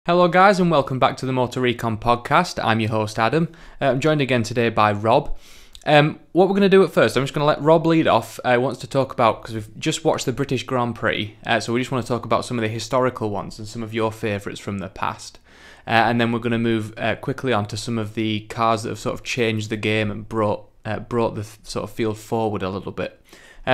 Hello guys and welcome back to the Motor Recon podcast. I'm your host Adam. I'm joined again today by Rob. What we're going to do at first, I'm just going to let Rob lead off. He wants to talk about, because we've just watched the British Grand Prix, so we just want to talk about some of the historical ones and some of your favourites from the past. And then we're going to move quickly on to some of the cars that have sort of changed the game and brought the sort of field forward a little bit.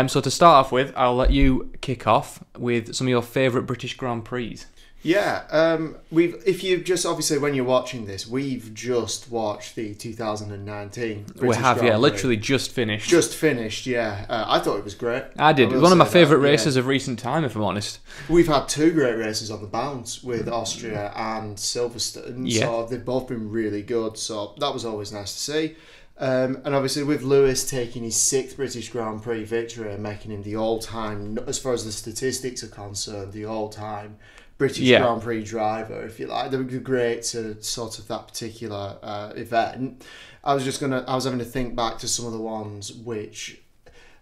So to start off with, I'll let you kick off with some of your favourite British Grand Prix. Yeah, if you just obviously when you're watching this, we've just watched the 2019 British We have, Grand yeah, Prix. literally just finished. Just finished, yeah. I thought it was great. I did. It was one of my favourite races of recent time, if I'm honest. We've had two great races on the bounce with Austria and Silverstone, so they've both been really good. So that was always nice to see. And obviously with Lewis taking his 6th British Grand Prix victory and making him the all-time, as far as the statistics are concerned, the all-time British Grand Prix driver, if you like. They were great to sort of that particular event. I was having to think back to some of the ones which,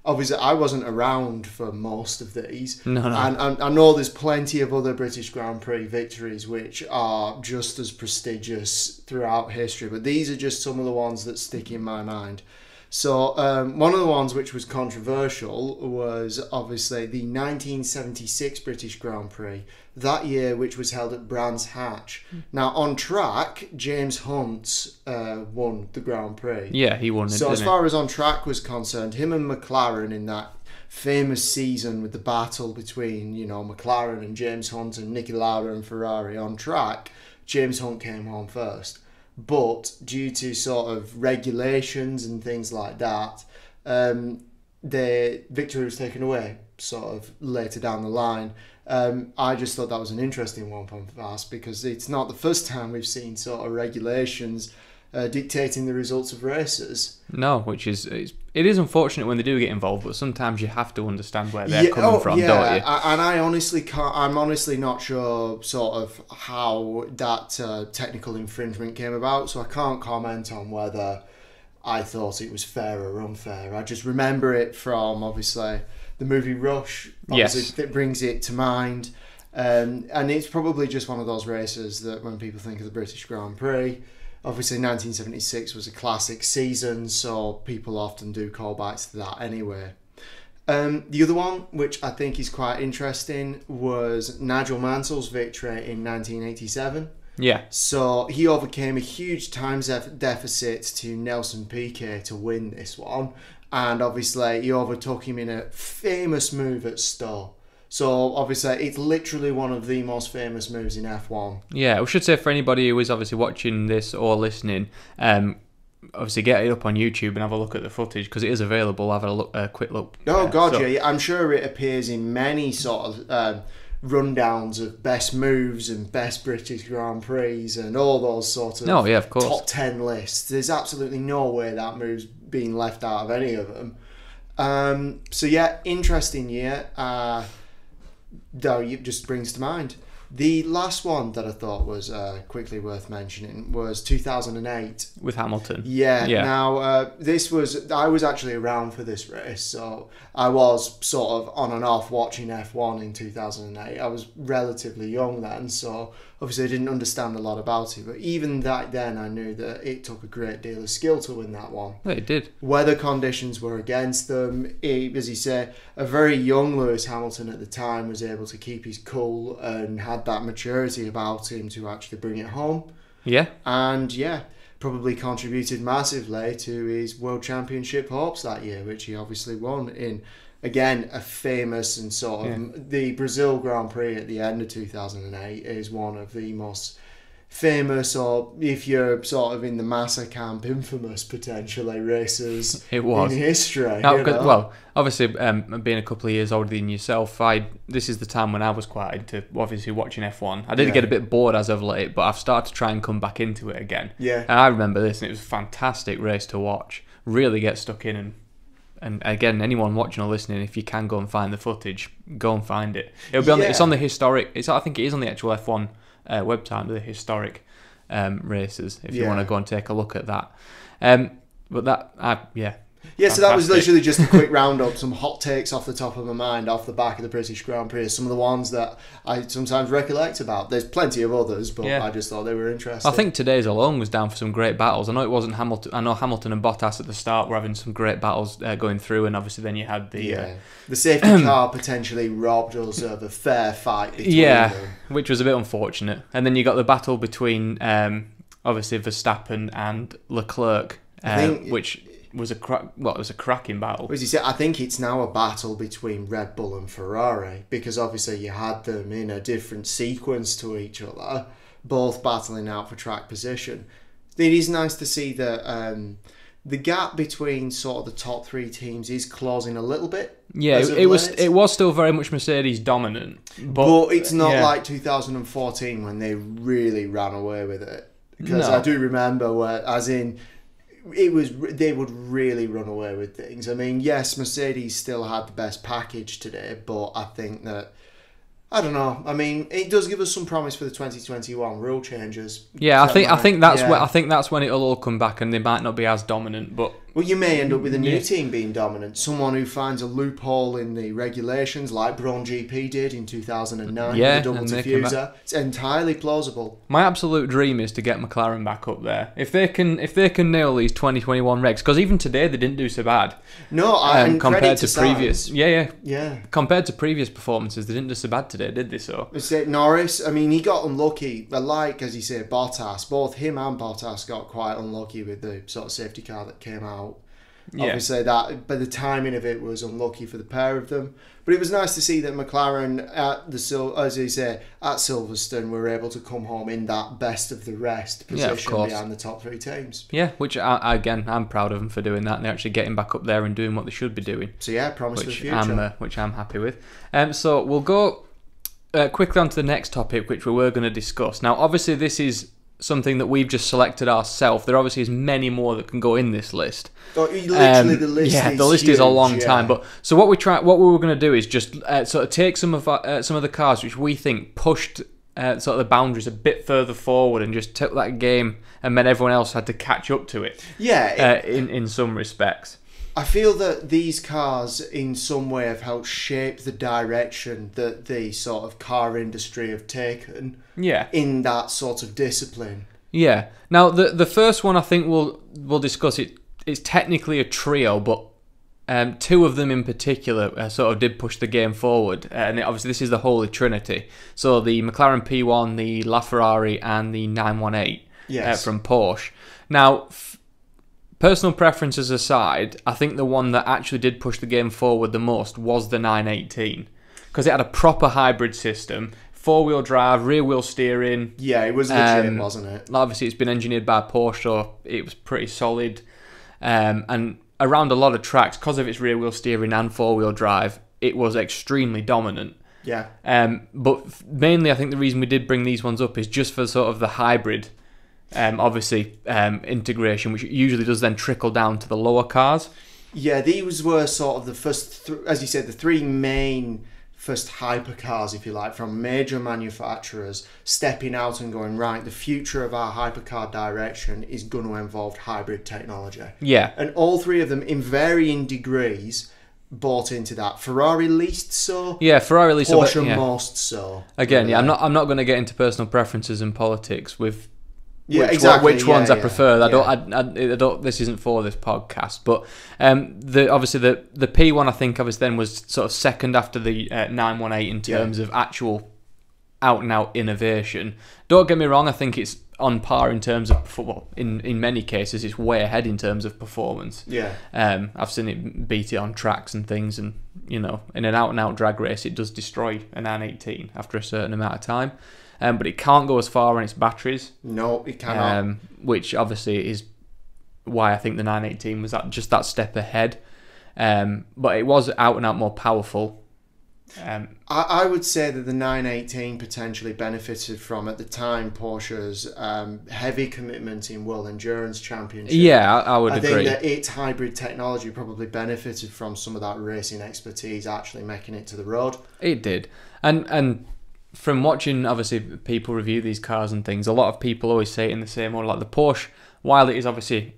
obviously, I wasn't around for most of these. No. And I know there's plenty of other British Grand Prix victories which are just as prestigious throughout history, but these are just some of the ones that stick in my mind. So one of the ones which was controversial was obviously the 1976 British Grand Prix, that year which was held at Brands Hatch. Now on track, James Hunt won the Grand Prix. Yeah, he won it. So as far as on track was concerned, him and McLaren in that famous season with the battle between, McLaren and James Hunt and Niki Lauda and Ferrari on track, James Hunt came home first. But due to sort of regulations and things like that, the victory was taken away sort of later down the line. I just thought that was an interesting one from Fast because it's not the first time we've seen sort of regulations dictating the results of races. No, it is unfortunate when they do get involved, but sometimes you have to understand where they're coming from, don't you? And I honestly can't. I'm honestly not sure sort of how that technical infringement came about, so I can't comment on whether I thought it was fair or unfair. I just remember it from obviously the movie Rush. Obviously, that brings it to mind, and it's probably just one of those races that when people think of the British Grand Prix. Obviously, 1976 was a classic season, so people often do call back to that anyway. The other one, which I think is quite interesting, was Nigel Mansell's victory in 1987. Yeah. So he overcame a huge time deficit to Nelson Piquet to win this one. And obviously, he overtook him in a famous move at Stowe. So, obviously, it's literally one of the most famous moves in F1. Yeah, we should say for anybody who is obviously watching this or listening, obviously get it up on YouTube and have a look at the footage because it is available. Have a quick look. Oh, God, yeah. I'm sure it appears in many sort of rundowns of best moves and best British Grand Prix and all those sort of of course. top 10 lists. There's absolutely no way that move's being left out of any of them. So, yeah, interesting year. Though it just brings to mind. The last one that I thought was quickly worth mentioning was 2008 with Hamilton. Yeah. Now I was actually around for this race, so I was sort of on and off watching F1 in 2008. I was relatively young then, so obviously I didn't understand a lot about it. But even back then, I knew that it took a great deal of skill to win that one. Yeah, it did. Weather conditions were against them. As you say, a very young Lewis Hamilton at the time was able to keep his cool and had that maturity about him to actually bring it home. Yeah. And probably contributed massively to his World Championship hopes that year, which he obviously won in, again, a famous and sort of the Brazil Grand Prix at the end of 2008 is one of the most famous, or if you're sort of in the Massa camp, infamous potentially races in history. Well, obviously, being a couple of years older than yourself, this is the time when I was quite into obviously watching F1. I did get a bit bored as of late, but I've started to try and come back into it again. Yeah. And I remember this, and it was a fantastic race to watch. Really get stuck in, and again, anyone watching or listening, if you can go and find the footage, go and find it. It'll be it's on the historic. I think it is on the actual F1 website, the historic races. If you want to go and take a look at that, but that Yeah, so that was literally just a quick roundup, some hot takes off the top of my mind, off the back of the British Grand Prix, some of the ones that I sometimes recollect about. There's plenty of others, but I just thought they were interesting. I think today's alone was down for some great battles. I know it wasn't Hamilton. I know Hamilton and Bottas at the start were having some great battles going through, and obviously then you had the safety car potentially robbed us of a fair fight between them. Which was a bit unfortunate. And then you got the battle between obviously Verstappen and Leclerc, which was it was a cracking battle. As you said, I think it's now a battle between Red Bull and Ferrari, because obviously you had them in a different sequence to each other, both battling out for track position. It is nice to see that the gap between sort of the top three teams is closing a little bit. Yeah, it was still very much Mercedes dominant, but it's not like 2014 when they really ran away with it. Because I do remember they would really run away with things. I mean, yes, Mercedes still had the best package today, but I think that, I don't know. I mean, it does give us some promise for the 2021 rule changes. Yeah, I think that's when it'll all come back, and they might not be as dominant. But you may end up with a new team being dominant. Someone who finds a loophole in the regulations, like Braun GP did in 2009 with the double diffuser. It's entirely plausible. My absolute dream is to get McLaren back up there. If they can nail these 2021 regs, because even today they didn't do so bad. No, compared to previous. Yeah. Compared to previous performances, they didn't do so bad today, did they? So Norris, I mean, he got unlucky. Like, as you say, Bottas. Both him and Bottas got quite unlucky with the sort of safety car that came out. Obviously, but the timing of it was unlucky for the pair of them. But it was nice to see that McLaren at Silverstone were able to come home in that best of the rest position behind the top three teams. Yeah, which I'm proud of them for doing that, and they're actually getting back up there and doing what they should be doing. So promise for the future, which I'm happy with. So we'll go quickly on to the next topic, which we were going to discuss. Now, obviously, this is something that we've just selected ourselves. There obviously is many more that can go in this list. Literally, the list is a long time. But so what we were going to do is just sort of take some of the cars which we think pushed sort of the boundaries a bit further forward, and just took that game, and then everyone else had to catch up to it. Yeah, in some respects. I feel that these cars in some way have helped shape the direction that the sort of car industry have taken in that sort of discipline. Yeah. Now, the first one I think we'll discuss, it's technically a trio, but two of them in particular sort of did push the game forward. And obviously this is the Holy Trinity. So the McLaren P1, the LaFerrari, and the 918 from Porsche. Now, personal preferences aside, I think the one that actually did push the game forward the most was the 918, because it had a proper hybrid system, four-wheel drive, rear-wheel steering. Yeah, it was legit, wasn't it? Obviously, it's been engineered by Porsche, so it was pretty solid. And around a lot of tracks, because of its rear-wheel steering and four-wheel drive, it was extremely dominant. Yeah. But mainly, I think the reason we did bring these ones up is just for sort of the hybrid integration, which usually does then trickle down to the lower cars. Yeah, these were sort of the first, as you said, the three main first hypercars, if you like, from major manufacturers stepping out and going, right, the future of our hypercar direction is going to involve hybrid technology. Yeah. And all three of them, in varying degrees, bought into that. Ferrari least so. Yeah, Ferrari least so. Porsche most so. Again, I'm not going to get into personal preferences and politics with which ones I prefer. I don't. This isn't for this podcast, but obviously the P1 I think obviously then was sort of second after the 918 in terms of actual out and out innovation. Don't get me wrong, I think it's on par in terms of in many cases it's way ahead in terms of performance. Yeah. I've seen it beat it on tracks and things, and in an out and out drag race it does destroy a 918 after a certain amount of time. But it can't go as far on its batteries. No, it cannot. Which obviously is why I think the 918 was just that step ahead. But it was out and out more powerful. I would say that the 918 potentially benefited from, at the time, Porsche's heavy commitment in World Endurance Championship. Yeah, I would agree. I think that its hybrid technology probably benefited from some of that racing expertise actually making it to the road. It did. And from watching, obviously, people review these cars and things, a lot of people always say it in the same way, like the Porsche, while it is obviously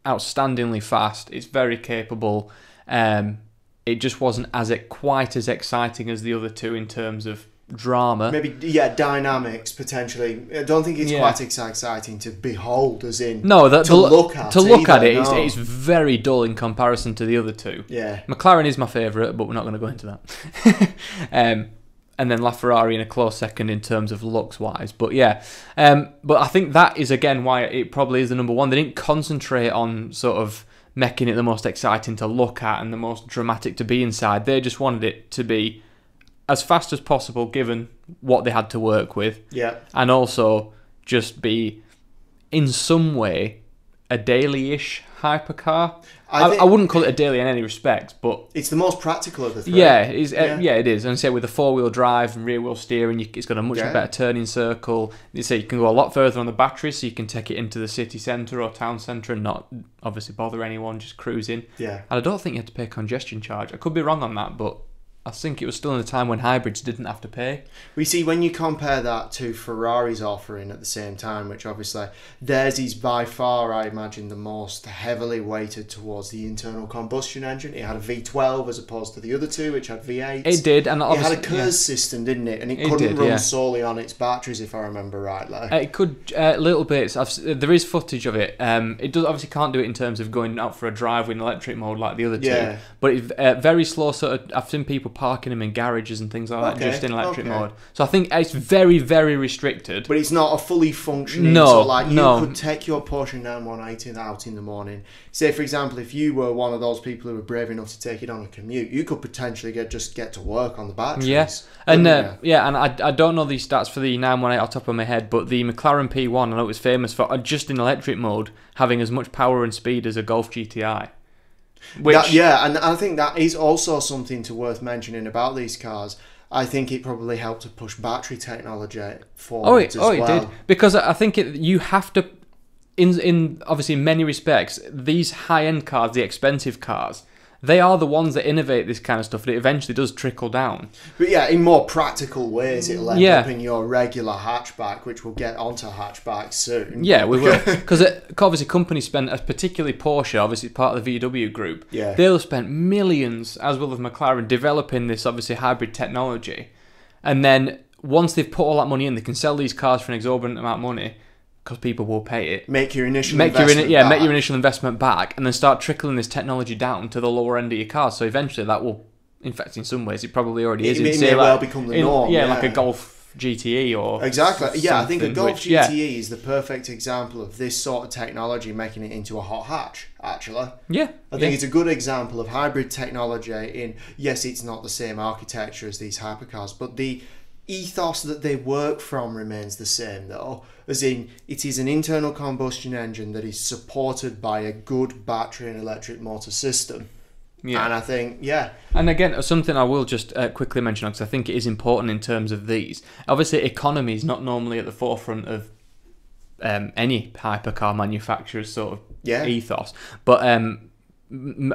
outstandingly fast. It's very capable. It just wasn't quite as exciting as the other two in terms of drama. Maybe, dynamics, potentially. I don't think it's quite as exciting to behold as in to look at. To look at it, it's very dull in comparison to the other two. Yeah. McLaren is my favourite, but we're not going to go into that. And then LaFerrari in a close second in terms of looks-wise. But yeah, but I think that is, again, why it probably is the number one. They didn't concentrate on sort of making it the most exciting to look at and the most dramatic to be inside. They just wanted it to be as fast as possible given what they had to work with. Yeah. And also just be, in some way, a daily-ish hypercar. I wouldn't call it a daily in any respect, but it's the most practical of the three. Yeah, it is. And say with the four-wheel drive and rear-wheel steering, it's got a much better turning circle. You say you can go a lot further on the battery, so you can take it into the city centre or town centre and not obviously bother anyone, just cruising. Yeah. And I don't think you had to pay a congestion charge. I could be wrong on that, but I think it was still in a time when hybrids didn't have to pay. We see when you compare that to Ferrari's offering at the same time, which obviously theirs is by far, I imagine, the most heavily weighted towards the internal combustion engine. It had a V12 as opposed to the other two, which had V8. It did, and it had a KERS system, didn't it? And it couldn't run solely on its batteries, if I remember rightly. It could little bits. There is footage of it. It does obviously can't do it in terms of going out for a drive with electric mode like the other two. But it's very slow. Sort of, I've seen people parking them in garages and things like that just in electric mode. So I think it's very, very restricted. But it's not a fully functioning. You could take your Porsche 918 out in the morning. Say, for example, if you were one of those people who were brave enough to take it on a commute, you could potentially get to work on the batteries. Yes, and I don't know these stats for the 918 off the top of my head, but the McLaren P1, I know it was famous for just in electric mode having as much power and speed as a Golf GTI. And I think that is also something worth mentioning about these cars. I think it probably helped to push battery technology forward as well. It did. Because I think you have to, in obviously in many respects, these high-end cars, the expensive cars, they are the ones that innovate this kind of stuff, and it eventually does trickle down. But yeah, in more practical ways, it'll end up in your regular hatchback, which we'll get onto hatchbacks soon. Yeah, we will. Because obviously companies spend, particularly Porsche, obviously part of the VW group, they'll have spent millions, as well as McLaren, developing this obviously hybrid technology. And then once they've put all that money in, they can sell these cars for an exorbitant amount of money, because people will pay it. Make your initial investment back, and then start trickling this technology down to the lower end of your car. So eventually that will, in fact, in some ways, it probably already is. It may well become the norm. Like a Golf GTE or exactly. Yeah, I think a Golf GTE is the perfect example of this sort of technology making it into a hot hatch. Actually, I think it's a good example of hybrid technology. Yes, it's not the same architecture as these hypercars, but the ethos that they work from remains the same, though, as in it is an internal combustion engine that is supported by a good battery and electric motor system. And I think, and again, something I will just quickly mention, because I think it is important in terms of these. Obviously, economy is not normally at the forefront of any hypercar manufacturer's sort of ethos, but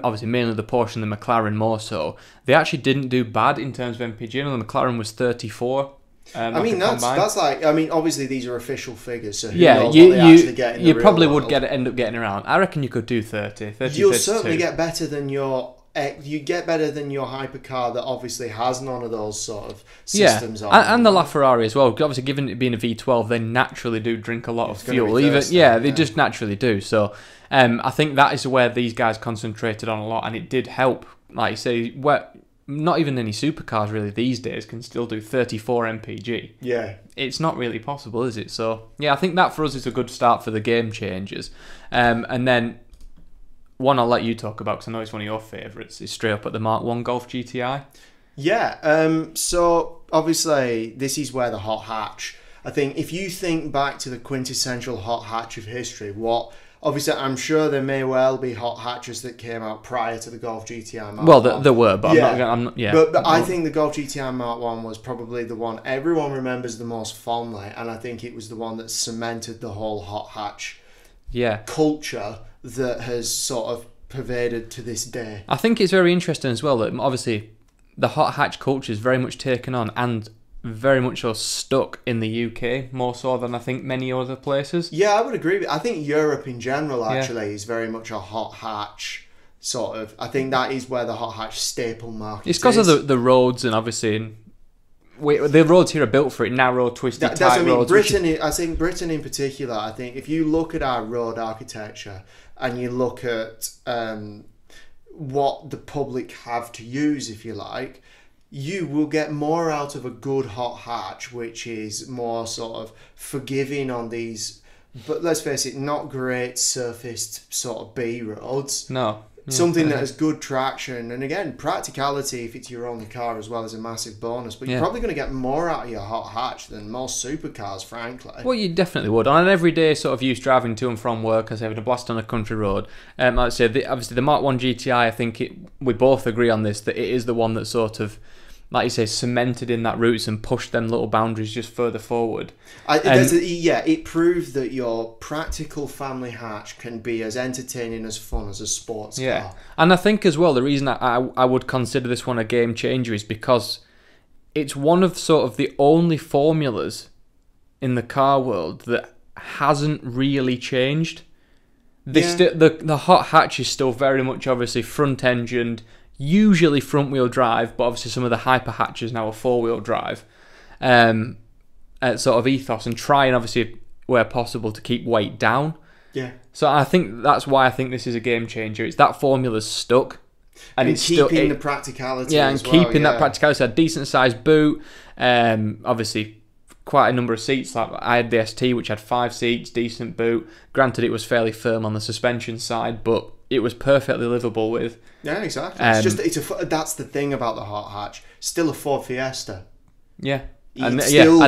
obviously mainly the Porsche and the McLaren more so. They actually didn't do bad in terms of MPG. The McLaren was 34. That's like, obviously these are official figures, so who knows what they actually get in the real probably world. would end up getting around. I reckon you could do 30 You'll 32. certainly get better than your hypercar that obviously has none of those sort of systems on. And the LaFerrari as well. Obviously, given it being a V12, they naturally do drink a lot of fuel. They just naturally do. So I think that is where these guys concentrated on a lot, and it did help. Like you say, not even any supercars really these days can still do 34 mpg. Yeah. It's not really possible, is it? So, I think that for us is a good start for the game changers. And then one I'll let you talk about, because I know it's one of your favourites, is straight up at the Mark 1 Golf GTI. Yeah, so obviously this is where the hot hatch, I think if you think back to the quintessential hot hatch of history, obviously I'm sure there may well be hot hatches that came out prior to the Golf GTI Mark 1. There were, but I'm not. But I think the Golf GTI Mark 1 was probably the one everyone remembers the most fondly, and I think it was the one that cemented the whole hot hatch culture that has sort of pervaded to this day. I think it's very interesting as well that obviously the hot hatch culture is very much taken on, and very much so stuck in the UK more so than I think many other places. Yeah, I would agree. I think Europe in general actually is very much a hot hatch sort of. I think that is where the hot hatch staple market is. It's because of the roads, and obviously the roads here are built for it. Narrow, twisted, tight roads. I think Britain in particular, I think if you look at our road architecture and you look at what the public have to use, if you like, you will get more out of a good hot hatch, which is more sort of forgiving on these, but let's face it, not great surfaced sort of B roads. No. Yeah, something that has good traction, and again, practicality if it's your only car as well is a massive bonus, but you're probably going to get more out of your hot hatch than most supercars, frankly. Well, you definitely would. On an everyday sort of use driving to and from work, as having a blast on a country road, I'd say obviously the Mark 1 GTI, I think we both agree on this, that it is the one that sort of, like you say, cemented in that roots and pushed them little boundaries just further forward. It proved that your practical family hatch can be as entertaining as fun as a sports car. And I think as well, the reason I would consider this one a game changer is because it's one of sort of the only formulas in the car world that hasn't really changed. The hot hatch is still very much obviously front-engined, usually front-wheel drive, but obviously some of the hyper hatches now are four-wheel drive. Sort of ethos, and trying obviously where possible to keep weight down. Yeah. So I think that's why I think this is a game changer. It's that formula's stuck, and it's keeping the practicality. Yeah, and keeping that practicality. A decent sized boot, obviously quite a number of seats. Like I had the ST, which had 5 seats, decent boot. Granted, it was fairly firm on the suspension side, but it was perfectly livable with. Yeah, exactly. That's the thing about the hot hatch. Still a Ford Fiesta. Yeah. And that's still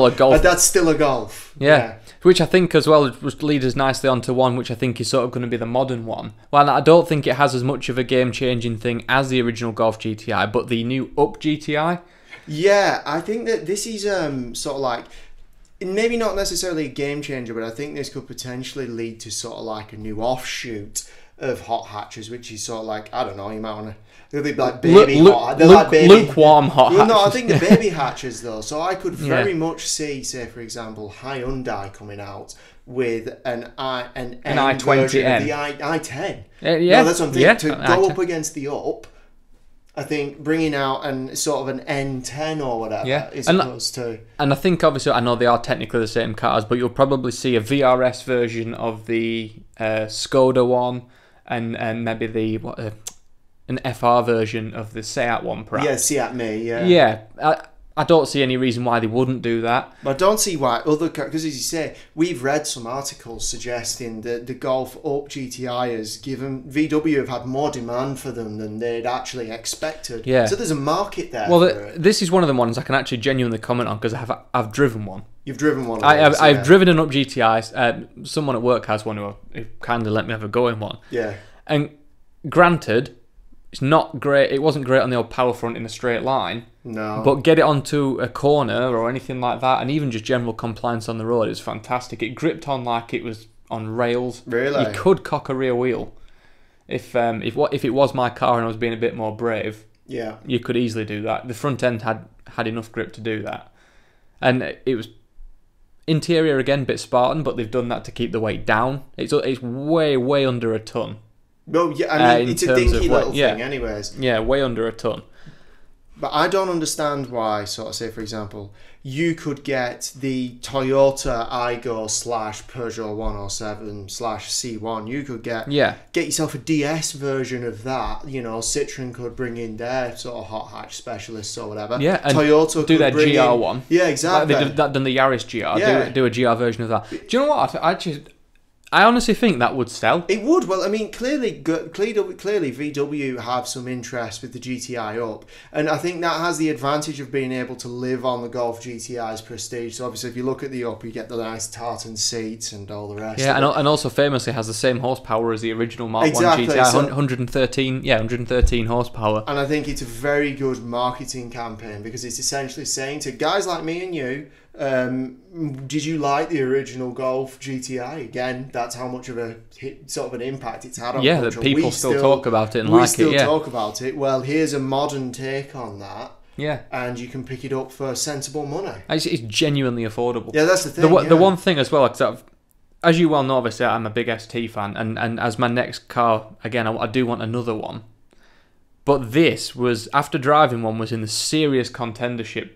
a Golf. That's still a Golf. Yeah. Which I think as well would lead us nicely onto one which I think is sort of going to be the modern one. Well, I don't think it has as much of a game-changing thing as the original Golf GTI, but the new Up GTI. Yeah, I think that this is sort of like, maybe not necessarily a game changer, but I think this could potentially lead to sort of like a new offshoot of hot hatches, which is sort of like, I don't know, you might want to. They'll be like lukewarm hot hatches. No, I think the baby hatches though. So I could very much see, say for example, Hyundai coming out with an i20 version of the i10. No, that's what I'm thinking. To go up against the Up, I think bringing out sort of an N10 or whatever is supposed to. And I think obviously, I know they are technically the same cars, but you'll probably see a VRS version of the Skoda one, and maybe an FR version of the Seat one, perhaps. Yeah, Seat Me, yeah. Yeah, I don't see any reason why they wouldn't do that. But I don't see why because as you say, we've read some articles suggesting that the Golf Up GTI has given, VW have had more demand for them than they'd actually expected. Yeah. So there's a market there. Well, this is one of the ones I can actually genuinely comment on because I've driven one. You've driven one. I've driven an Up GTI. Someone at work has one who kindly let me have a go in one. Yeah. And granted, it's not great. It wasn't great on the old power front in a straight line. No. But get it onto a corner or anything like that, and even just general compliance on the road, it was fantastic. It gripped on like it was on rails. Really? You could cock a rear wheel. If it was my car and I was being a bit more brave, you could easily do that. The front end had enough grip to do that. And it was interior again, a bit Spartan, but they've done that to keep the weight down. It's way under a ton. Well, yeah, I mean, it's a dinky little thing anyways. Yeah, way under a ton. But I don't understand why, sort of say, for example, you could get the Toyota Aygo / Peugeot 107 / C1. You could get yourself a DS version of that. You know, Citroen could bring in their sort of hot hatch specialists or whatever. Yeah, and Toyota do their GR one. Yeah, exactly. Like they've done the Yaris GR. Yeah. Do a GR version of that. Do you know what? I honestly think that would sell. It would. Well, I mean, clearly VW have some interest with the GTI Up, and I think that has the advantage of being able to live on the Golf GTI's prestige. So obviously, if you look at the Up, you get the nice tartan seats and all the rest. Yeah, and also famously has the same horsepower as the original Mark 1 GTI, 113 horsepower. And I think it's a very good marketing campaign because it's essentially saying to guys like me and you, did you like the original Golf GTI? Again, that's how much of a sort of an impact it's had on culture. That people still talk about it and like it. We still talk about it. Well, here's a modern take on that. Yeah. And you can pick it up for sensible money. It's genuinely affordable. Yeah, that's the thing. The one thing as well, because as you well know, obviously, I'm a big ST fan, and as my next car, again, I do want another one. But this was, after driving one, was in the serious contendership.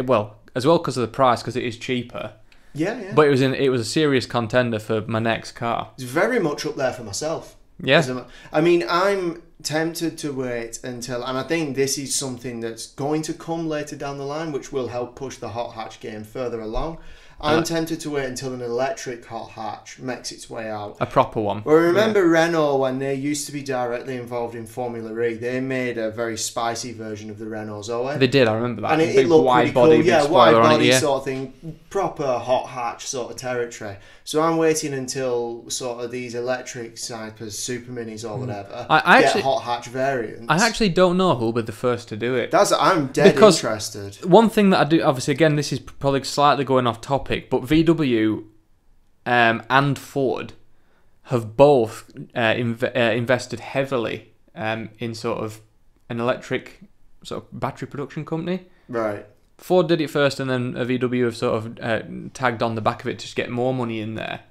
Well, as well because of the price, because it is cheaper. Yeah. But it was a serious contender for my next car. It's very much up there for myself. Yeah. I mean, I'm tempted to wait until, and I think this is something that's going to come later down the line, which will help push the hot hatch game further along. I'm tempted to wait until an electric hot hatch makes its way out. A proper one. Well, remember Renault, when they used to be directly involved in Formula E, they made a very spicy version of the Renault Zoe. They did, I remember that. And it looked wide pretty body, cool. Yeah, big wide spoiler on it, body yeah. sort of thing. Proper hot hatch sort of territory. So I'm waiting until sort of these electric Cypers, Super Minis or whatever, I get actually, hot hatch variants. I actually don't know who'll be the first to do it. I'm dead interested. One thing that I do, obviously, again, this is probably slightly going off topic, but VW and Ford have both invested heavily in sort of an electric sort of battery production company. Right. Ford did it first, and then VW have sort of tagged on the back of it to just get more money in there.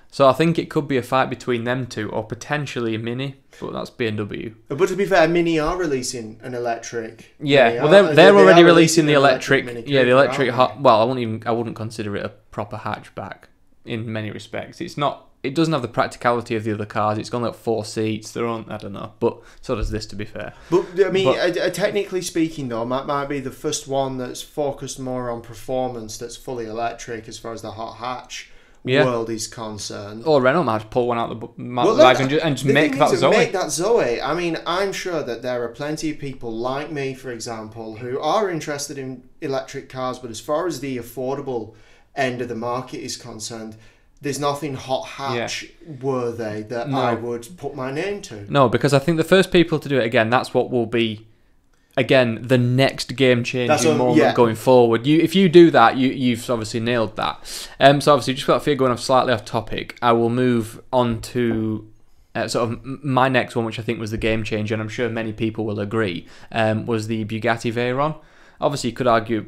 So I think it could be a fight between them two, or potentially a Mini, but that's BMW. But to be fair, Mini are releasing an electric. Yeah, well, they're already releasing the electric. Yeah, the electric hot. Well, I wouldn't consider it a proper hatchback in many respects. It's not. It doesn't have the practicality of the other cars. It's got 4 seats. They're on. I don't know, but so does this, to be fair. But I mean, technically speaking, though, might be the first one that's focused more on performance. That's fully electric as far as the hot hatch world is concerned. Or Renault might pull one out the bag and just make that Zoe. Make that Zoe. I mean, I'm sure that there are plenty of people like me, for example, who are interested in electric cars, but as far as the affordable end of the market is concerned, there's nothing hot hatch worthy that I would put my name to. No, because I think the first people to do it, again, that's what will be, again, the next game-changing moment going forward. If you do that, you've obviously nailed that. So obviously, just got a fear going off slightly off topic, I will move on to sort of my next one, which I think was the game changer, and I'm sure many people will agree, was the Bugatti Veyron. Obviously, you could argue,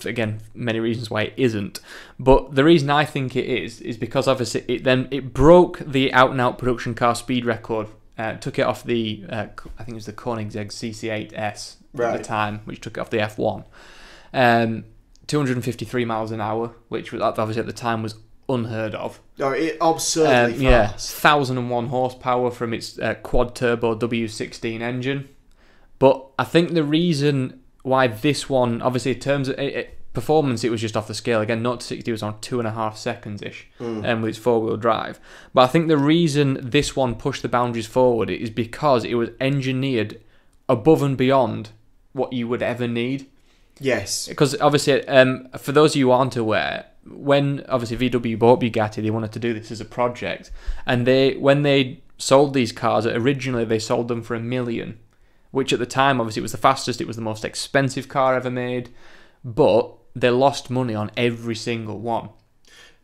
again, many reasons why it isn't, but the reason I think it is because obviously it broke the out-and-out production car speed record. Took it off the I think it was the Koenigsegg CC8S at the time, which took it off the F1. 253 miles an hour, which was obviously at the time was unheard of. Absurdly fast. Yeah, 1001 horsepower from its quad turbo W16 engine. But I think the reason why this one, obviously in terms of performance, it was just off the scale. Again, 0 to 60 was on 2.5 seconds-ish with its four-wheel drive. But I think the reason this one pushed the boundaries forward is because it was engineered above and beyond what you would ever need. Yes. Because obviously, for those of you who aren't aware, when obviously VW bought Bugatti, they wanted to do this as a project. And when they sold these cars, originally they sold them for $1 million. Which at the time, obviously, it was the fastest, it was the most expensive car ever made, but they lost money on every single one.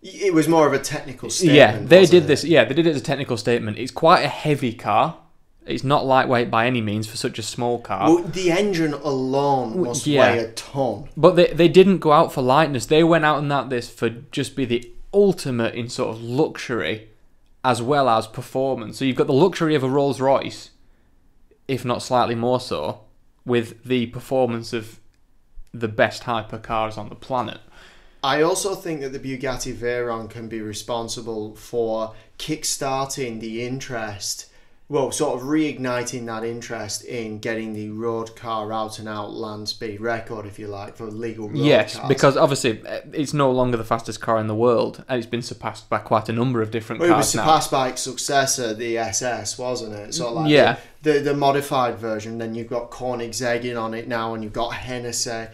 It was more of a technical statement. Yeah, they did this. Yeah, they did it as a technical statement. It's quite a heavy car. It's not lightweight by any means for such a small car. Well, the engine alone must weigh a ton. But they didn't go out for lightness. They went out on this for just be the ultimate in sort of luxury as well as performance. So you've got the luxury of a Rolls Royce, if not slightly more so, with the performance of the best hypercars on the planet. I also think that the Bugatti Veyron can be responsible for kick-starting the interest, well, sort of reigniting that interest in getting the road car out-and-out land speed record, if you like, for legal road cars. Because obviously it's no longer the fastest car in the world, and it's been surpassed by quite a number of different cars now. It was surpassed by its successor, the SS, wasn't it? Sort of like the modified version. Then you've got Koenigsegg in on it now, and you've got Hennessy.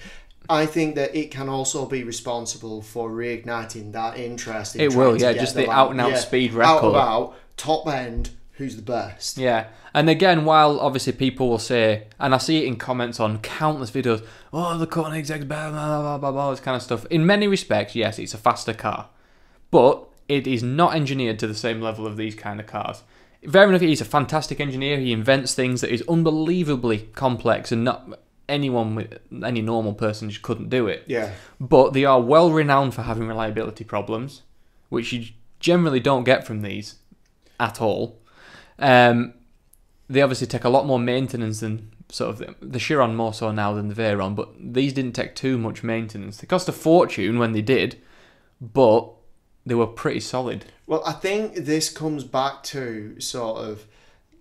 I think that it can also be responsible for reigniting that interest. It will, just the out-and-out speed record. Out, top end, who's the best. Yeah, and again, while obviously people will say, and I see it in comments on countless videos, oh, the Koenigsegg, blah, blah, blah, blah, blah, this kind of stuff. In many respects, yes, it's a faster car, but it is not engineered to the same level of these kind of cars. Fair enough, he's a fantastic engineer. He invents things that is unbelievably complex and not anyone with any normal person just couldn't do it. Yeah. But they are well renowned for having reliability problems, which you generally don't get from these at all. They obviously take a lot more maintenance than sort of the Chiron, more so now than the Veyron, but these didn't take too much maintenance. They cost a fortune when they did, but they were pretty solid. Well, I think this comes back to sort of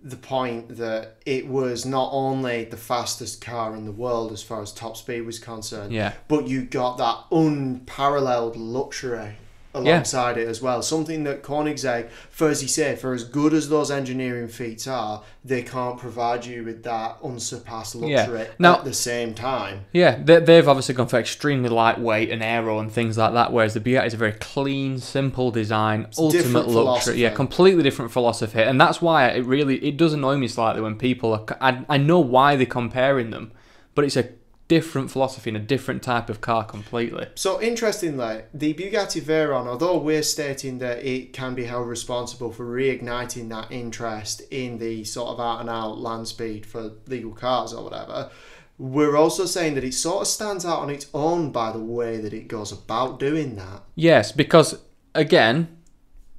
the point that it was not only the fastest car in the world as far as top speed was concerned, but you got that unparalleled luxury alongside it as well. Something that Koenigsegg, for as you say, for as good as those engineering feats are, they can't provide you with that unsurpassed luxury now, at the same time. Yeah, they've obviously gone for extremely lightweight and aero and things like that, whereas the Bugatti is a very clean, simple design, ultimate luxury. Yeah, completely different philosophy. And that's why it does annoy me slightly when people are... I know why they're comparing them, but it's a different philosophy and a different type of car completely. So interestingly, the Bugatti Veyron, although we're stating that it can be held responsible for reigniting that interest in the sort of out and out land speed for legal cars or whatever, we're also saying that it sort of stands out on its own by the way that it goes about doing that. Yes, because again,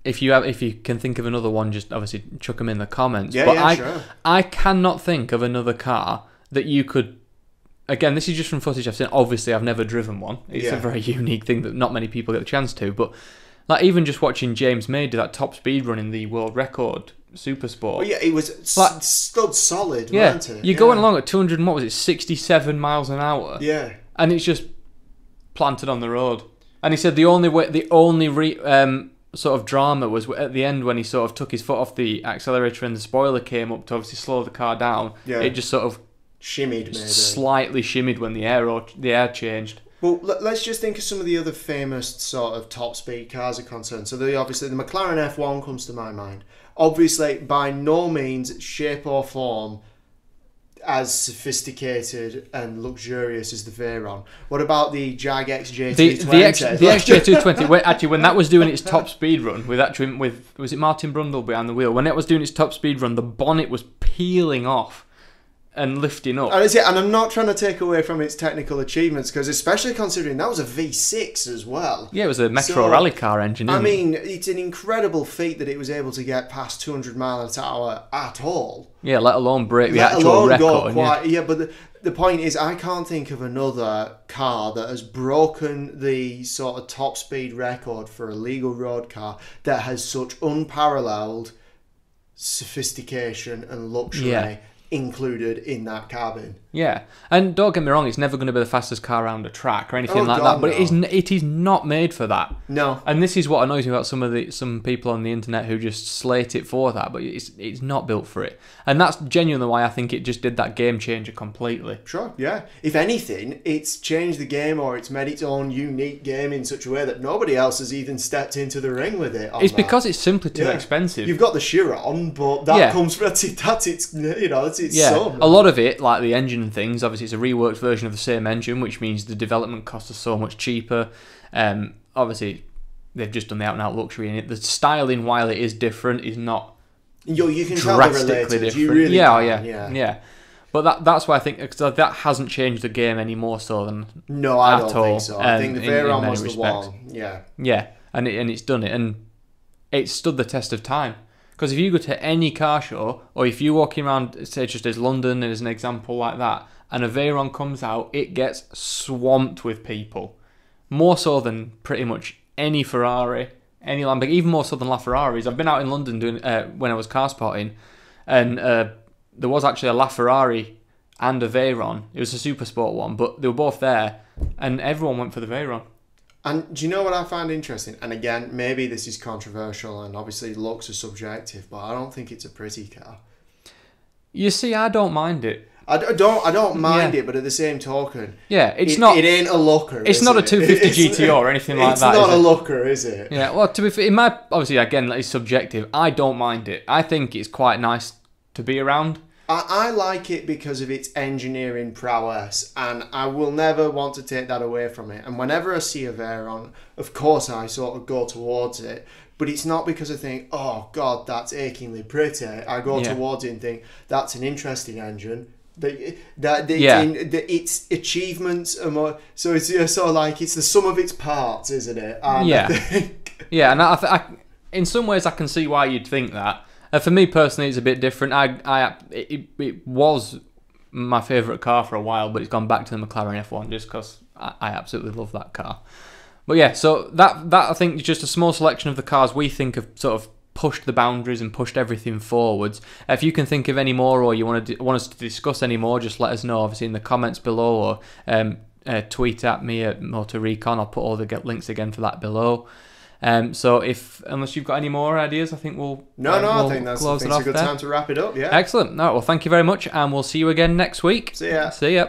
if you can think of another one, just obviously chuck them in the comments. Sure. I cannot think of another car that you could... Again, this is just from footage I've seen. Obviously, I've never driven one. It's a very unique thing that not many people get the chance to. But like even just watching James May do that top speed run in the world record Super Sport. Well, yeah, it was stood solid, wasn't it? You're going along at 200 and what was it, 67 miles an hour? Yeah. And it's just planted on the road. And he said the only sort of drama was at the end when he sort of took his foot off the accelerator and the spoiler came up to obviously slow the car down. Yeah. It just sort of shimmied, maybe. Slightly shimmied when the air changed. Well, let's just think of some of the other famous sort of top speed cars are concerned. So obviously the McLaren F1 comes to my mind. Obviously, by no means, shape or form, as sophisticated and luxurious as the Veyron. What about the Jag XJ220? The XJ220. Actually, when that was doing its top speed run with was it Martin Brundle behind the wheel? When it was doing its top speed run, the bonnet was peeling off and lifting up. And I'm not trying to take away from its technical achievements, because especially considering that was a V6 as well. Yeah, it was a Metro rally car engine. I mean, it's an incredible feat that it was able to get past 200 miles an hour at all. Yeah, let alone break the actual record. But the point is, I can't think of another car that has broken the sort of top speed record for a legal road car that has such unparalleled sophistication and luxury included in that cabin. Yeah, and don't get me wrong, it's never going to be the fastest car around a track or anything like that, but it is not made for that. No. And this is what annoys me about some people on the internet who just slate it for that, but it's not built for it. And that's genuinely why I think it just did that game changer completely. Sure, yeah. If anything, it's changed the game, or it's made its own unique game in such a way that nobody else has even stepped into the ring with it. Because it's simply too expensive. You've got the Chiron, but that comes from that's its son. A lot of it, like the engine and things, obviously it's a reworked version of the same engine, which means the development costs are so much cheaper. Obviously, they've just done the out-and-out luxury in it. The styling, while it is different, is not you can tell they're related. Different. You really yeah. But that's why I think, because that hasn't changed the game any more so than no, I don't think so. I think the Veyron was the one. Yeah, and it's done it, and it stood the test of time. Because if you go to any car show, or if you're walking around, say just as London as an example like that, and a Veyron comes out, it gets swamped with people. More so than pretty much any Ferrari, any Lamborghini, even more so than LaFerraris. I've been out in London doing when I was car spotting, and there was actually a LaFerrari and a Veyron. It was a super sport one, but they were both there, and everyone went for the Veyron. And do you know what I find interesting? And again, maybe this is controversial, and obviously looks are subjective, but I don't think it's a pretty car. You see, I don't mind it. I don't mind it, but at the same token, it's not. It ain't a looker. It's not a 250 GTO or anything like that. It's not a looker, is it? Yeah. Well, to be fair, obviously again, it's subjective. I don't mind it. I think it's quite nice to be around. I like it because of its engineering prowess, and I will never want to take that away from it. And whenever I see a Veyron, of course I sort of go towards it, but it's not because I think, oh God, that's achingly pretty. I go towards it and think, that's an interesting engine. Its achievements are more. So it's sort of like it's the sum of its parts, isn't it? And Yeah. I think, Yeah, and in some ways I can see why you'd think that. For me personally, it's a bit different. It was my favourite car for a while, but it's gone back to the McLaren F1 just because I absolutely love that car. But yeah, so that I think is just a small selection of the cars we think have sort of pushed the boundaries and pushed everything forwards. If you can think of any more, or you want us to discuss any more, just let us know, obviously in the comments below, or tweet at me at Motor Recon. I'll put all the links again for that below. So unless you've got any more ideas, I think we'll I think that's a good time to wrap it up. Yeah. Excellent. All right, well, thank you very much, and we'll see you again next week. See ya. See ya.